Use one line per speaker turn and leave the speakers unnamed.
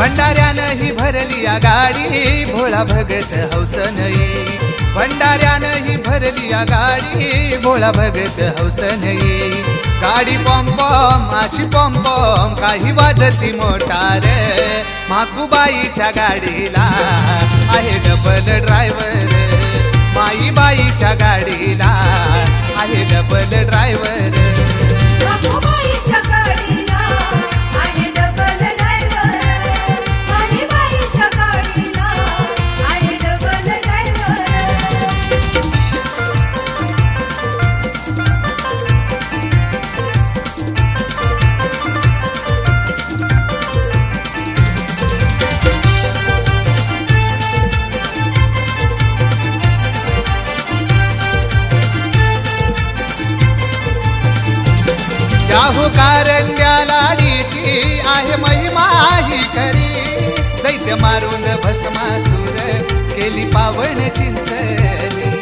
भंडाऱ्यानं ही भरली या गाडी भोळा भगत हौसन येई भंडाऱ्यानं ही भरली या गाडी भोळा भगत हौसन येई गाडी पॉम पॉम अशी पॉम पॉम काही वाजती मोटार माकूबाईच्या गाडीला आहे डबल ड्रायव्हर माईबाईच्या गाडीला आहे डबल ड्रायव्हर
माकूबाईच्या गाडीला आहे डबल ड्रायव्हर माईबाईच्या गाडीला आहे डबल ड्रायव्हर
याहू कारंग्या लाडीची आहे महिमा ही खरी दैत्य मारून भस्मासूर केली पावन चिंचली